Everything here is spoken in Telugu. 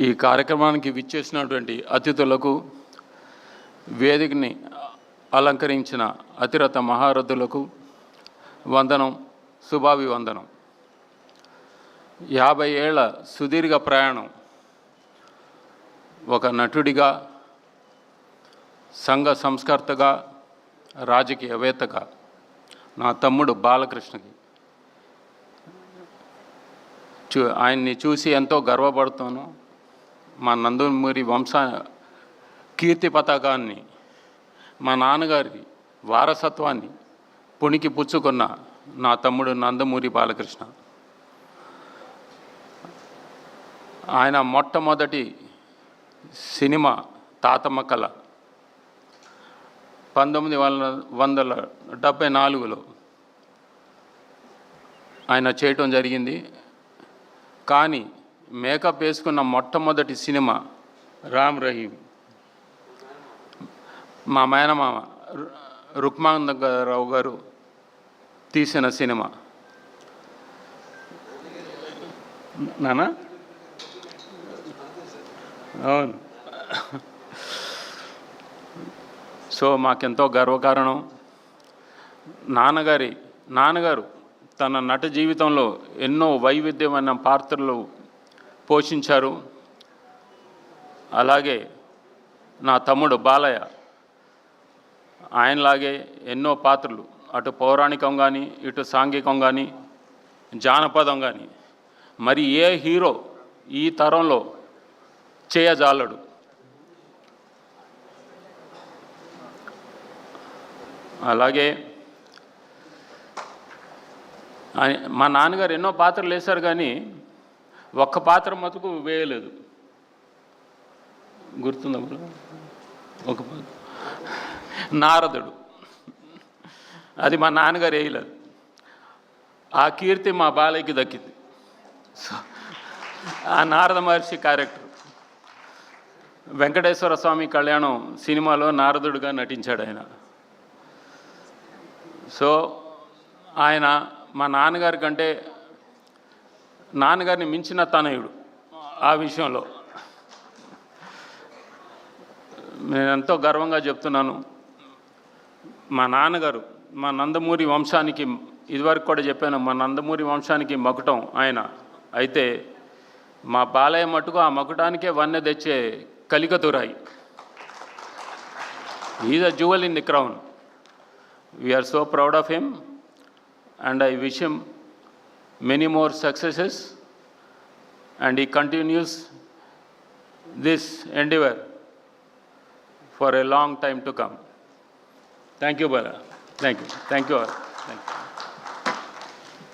ఈ కార్యక్రమానికి విచ్చేసినటువంటి అతిథులకు, వేదికని అలంకరించిన అతిరథ మహారథులకు వందనం, శుభాభివందనం. 50 ఏళ్ల సుదీర్ఘ ప్రయాణం ఒక నటుడిగా, సంఘ సంస్కర్తగా, రాజకీయవేత్తగా నా తమ్ముడు బాలకృష్ణకి ఆయన్ని చూసి ఎంతో గర్వపడుతాను. మా నందమూరి వంశ కీర్తి పతాకాన్ని, మా నాన్నగారి వారసత్వాన్ని పుణికి పుచ్చుకున్న నా తమ్ముడు నందమూరి బాలకృష్ణ. ఆయన మొట్టమొదటి సినిమా తాతమ్మ కళ 1974లో ఆయన చేయటం జరిగింది. కానీ మేకప్ వేసుకున్న మొట్టమొదటి సినిమా రామ్ రహీం, మా మేనమామ రుక్మాంగరావు గారు తీసిన సినిమా. నానా అవును. సో మాకెంతో గర్వకారణం. నాన్నగారు తన నట జీవితంలో ఎన్నో వైవిధ్యమైన పాత్రలు పోషించారు. అలాగే నా తమ్ముడు బాలయ్య ఆయనలాగే ఎన్నో పాత్రలు, అటు పౌరాణికం కానీ, ఇటు సాంఘికం కానీ, జానపదం కానీ, మరి ఏ హీరో ఈ తరంలో చేయజాలడు. అలాగే మా నాన్నగారు ఎన్నో పాత్రలు వేశారు, కానీ ఒక్క పాత్ర మటుకు వేయలేదు. గుర్తుందా? ఒక నారదుడు, అది మా నాన్నగారు వేయలేదు. ఆ కీర్తి మా బాలయ్యకి దక్కింది. సో ఆ నారద మహర్షి క్యారెక్టర్ వెంకటేశ్వర స్వామి కళ్యాణం సినిమాలో నారదుడిగా నటించాడు ఆయన. సో ఆయన మా నాన్నగారి కంటే నాన్నగారిని మించిన తనయుడు. ఆ విషయంలో నేను ఎంతో గర్వంగా చెప్తున్నాను. మా నాన్నగారు మా నందమూరి వంశానికి, ఇదివరకు కూడా చెప్పాను, మా నందమూరి వంశానికి మకుటం ఆయన అయితే, మా బాలయ్య మటుకు ఆ మకుటానికే వన్నె తెచ్చే కలికతురాయి. Is a jewel in the crown. We are so proud of him and I wish him many more successes and he continues this endeavor for a long time to come. Thank you, Bala. Thank you all.